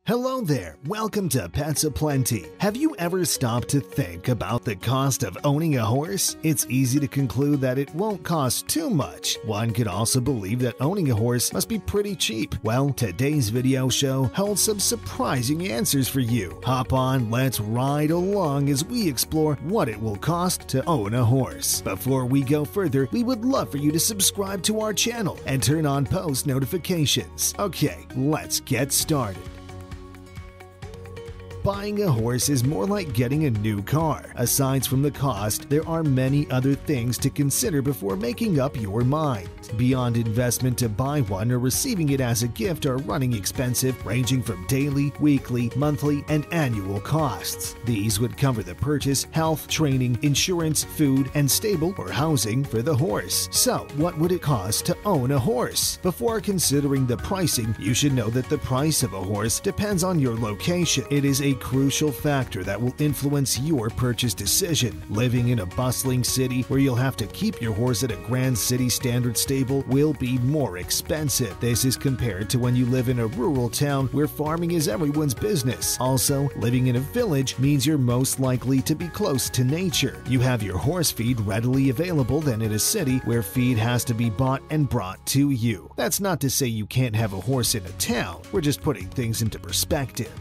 Hello there, welcome to Pets Aplenty. Have you ever stopped to think about the cost of owning a horse? It's easy to conclude that it won't cost too much. One could also believe that owning a horse must be pretty cheap. Well, today's video show holds some surprising answers for you. Hop on, let's ride along as we explore what it will cost to own a horse. Before we go further, we would love for you to subscribe to our channel and turn on post notifications. Okay, let's get started. Buying a horse is more like getting a new car. Aside from the cost, there are many other things to consider before making up your mind. Beyond investment to buy one or receiving it as a gift are running expensive, ranging from daily, weekly, monthly, and annual costs. These would cover the purchase, health, training, insurance, food, and stable or housing for the horse. So, what would it cost to own a horse? Before considering the pricing, you should know that the price of a horse depends on your location. It is a crucial factor that will influence your purchase decision. Living in a bustling city where you'll have to keep your horse at a grand city standard stable will be more expensive. This is compared to when you live in a rural town where farming is everyone's business. Also, living in a village means you're most likely to be close to nature. You have your horse feed readily available than in a city where feed has to be bought and brought to you. That's not to say you can't have a horse in a town. We're just putting things into perspective.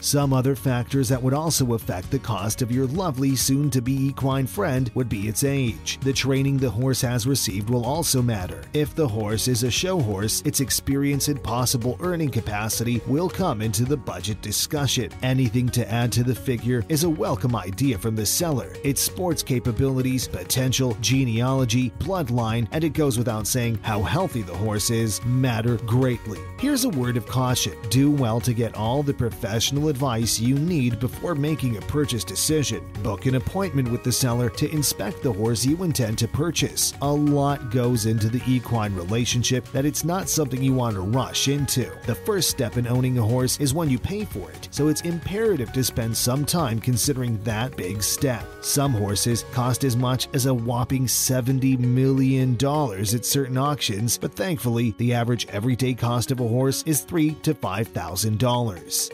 Some other factors that would also affect the cost of your lovely soon-to-be equine friend would be its age. The training the horse has received will also matter. If the horse is a show horse, its experience and possible earning capacity will come into the budget discussion. Anything to add to the figure is a welcome idea from the seller. Its sports capabilities, potential, genealogy, bloodline, and it goes without saying how healthy the horse is matter greatly. Here's a word of caution. Do well to get all the professional advice you need before making a purchase decision. Book an appointment with the seller to inspect the horse you intend to purchase. A lot goes into the equine relationship that it's not something you want to rush into. The first step in owning a horse is when you pay for it, so it's imperative to spend some time considering that big step. Some horses cost as much as a whopping $70 million at certain auctions, but thankfully, the average everyday cost of a horse is $3,000 to $5,000.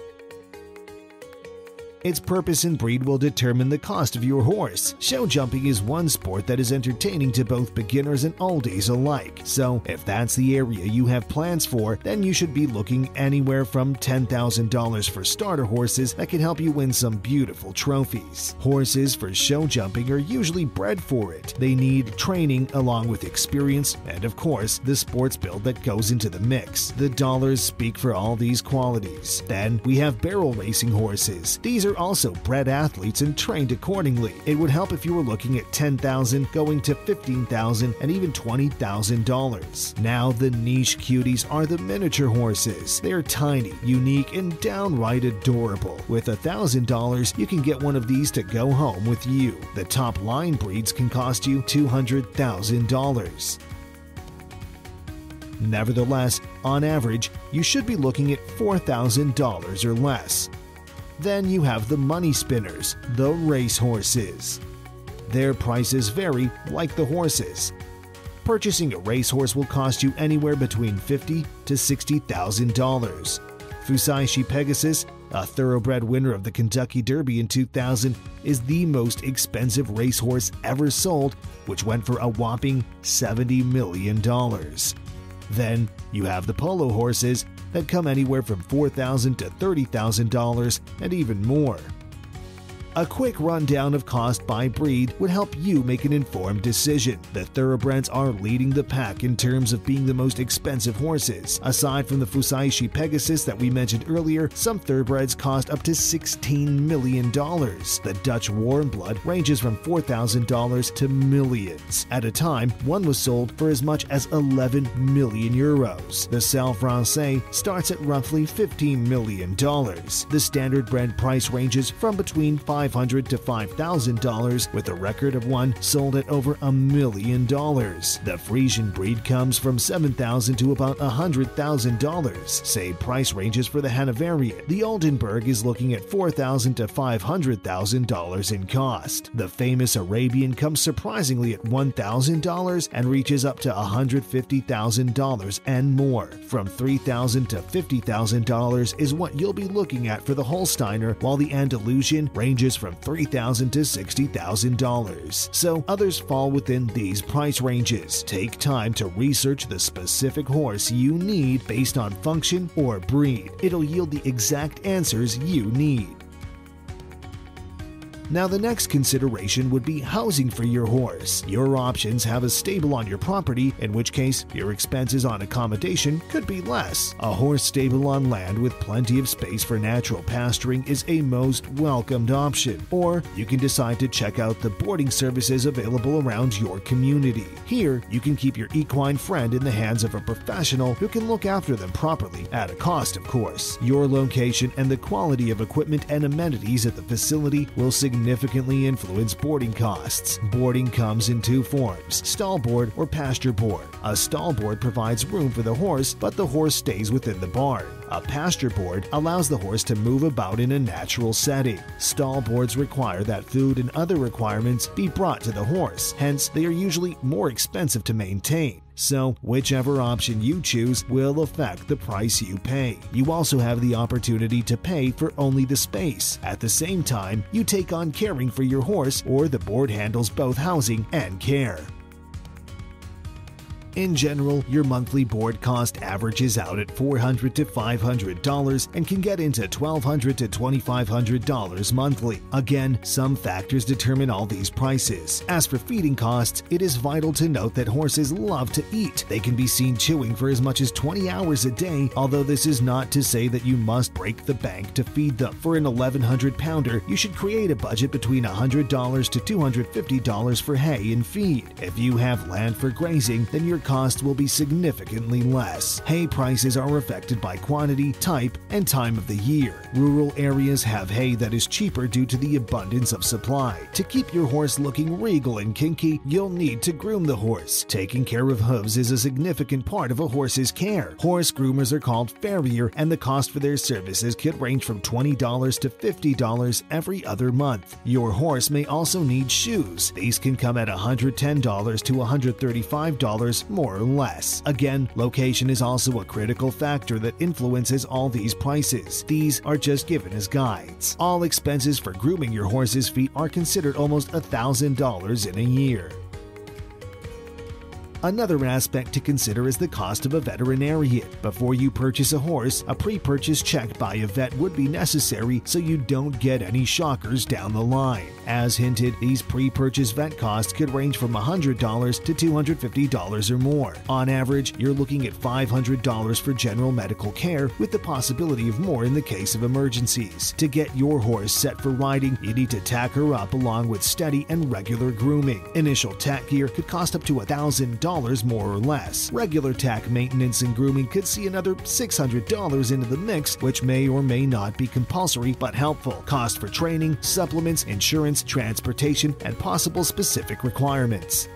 Its purpose and breed will determine the cost of your horse. Show jumping is one sport that is entertaining to both beginners and oldies alike. So, if that's the area you have plans for, then you should be looking anywhere from $10,000 for starter horses that can help you win some beautiful trophies. Horses for show jumping are usually bred for it. They need training along with experience and, of course, the sports build that goes into the mix. The dollars speak for all these qualities. Then, we have barrel racing horses. These are also bred athletes and trained accordingly. It would help if you were looking at $10,000 going to $15,000 and even $20,000. Now the niche cuties are the miniature horses. They're tiny, unique, and downright adorable. With $1,000, you can get one of these to go home with you. The top line breeds can cost you $200,000. Nevertheless, on average, you should be looking at $4,000 or less. Then you have the money spinners, the race horses. Their prices vary like the horses. Purchasing a racehorse will cost you anywhere between $50,000 to $60,000. Fusaishi Pegasus, a thoroughbred winner of the Kentucky Derby in 2000, is the most expensive racehorse ever sold, which went for a whopping $70 million. Then you have the polo horses that come anywhere from $4,000 to $30,000 and even more. A quick rundown of cost by breed would help you make an informed decision. The thoroughbreds are leading the pack in terms of being the most expensive horses. Aside from the Fusaishi Pegasus that we mentioned earlier, some thoroughbreds cost up to $16 million. The Dutch Warm Blood ranges from $4,000 to millions. At a time, one was sold for as much as 11 million euros. The Selle Francais starts at roughly $15 million. The standard bred price ranges from between $5 $500 to $5,000, with a record of one sold at over $1 million. The Frisian breed comes from $7,000 to about $100,000. Same price ranges for the Hanoverian. The Oldenburg is looking at $4,000 to $500,000 in cost. The famous Arabian comes surprisingly at $1,000 and reaches up to $150,000 and more. From $3,000 to $50,000 is what you'll be looking at for the Holsteiner, while the Andalusian ranges from $3,000 to $60,000. So others fall within these price ranges. Take time to research the specific horse you need based on function or breed. It'll yield the exact answers you need. Now, the next consideration would be housing for your horse. Your options have a stable on your property, in which case your expenses on accommodation could be less. A horse stable on land with plenty of space for natural pasturing is a most welcomed option. Or you can decide to check out the boarding services available around your community. Here, you can keep your equine friend in the hands of a professional who can look after them properly, at a cost, of course. Your location and the quality of equipment and amenities at the facility will significantly influence boarding costs. Boarding comes in two forms: stall board or pasture board. A stall board provides room for the horse, but the horse stays within the barn. A pasture board allows the horse to move about in a natural setting. Stall boards require that food and other requirements be brought to the horse, hence they are usually more expensive to maintain. So, whichever option you choose will affect the price you pay. You also have the opportunity to pay for only the space. At the same time, you take on caring for your horse, or the board handles both housing and care. In general, your monthly board cost averages out at $400 to $500 and can get into $1,200 to $2,500 monthly. Again, some factors determine all these prices. As for feeding costs, it is vital to note that horses love to eat. They can be seen chewing for as much as 20 hours a day, although this is not to say that you must break the bank to feed them. For an 1,100 pounder, you should create a budget between $100 to $250 for hay and feed. If you have land for grazing, then your cost will be significantly less. Hay prices are affected by quantity, type, and time of the year. Rural areas have hay that is cheaper due to the abundance of supply. To keep your horse looking regal and kinky, you'll need to groom the horse. Taking care of hooves is a significant part of a horse's care. Horse groomers are called farrier, and the cost for their services could range from $20 to $50 every other month. Your horse may also need shoes. These can come at $110 to $135 more or less. Again, location is also a critical factor that influences all these prices. These are just given as guides. All expenses for grooming your horse's feet are considered almost $1,000 in a year. Another aspect to consider is the cost of a veterinarian. Before you purchase a horse, a pre-purchase check by a vet would be necessary so you don't get any shockers down the line. As hinted, these pre-purchase vet costs could range from $100 to $250 or more. On average, you're looking at $500 for general medical care, with the possibility of more in the case of emergencies. To get your horse set for riding, you need to tack her up along with steady and regular grooming. Initial tack gear could cost up to $1,000 more or less. Regular tack maintenance and grooming could see another $600 into the mix, which may or may not be compulsory but helpful. Cost for training, supplements, insurance, transportation, and possible specific requirements.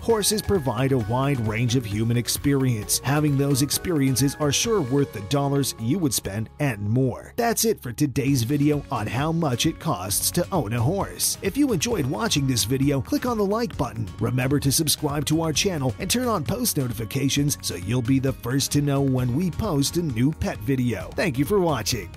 Horses provide a wide range of human experience. Having those experiences are sure worth the dollars you would spend and more. That's it for today's video on how much it costs to own a horse. If you enjoyed watching this video, click on the like button. Remember to subscribe to our channel and turn on post notifications so you'll be the first to know when we post a new pet video. Thank you for watching.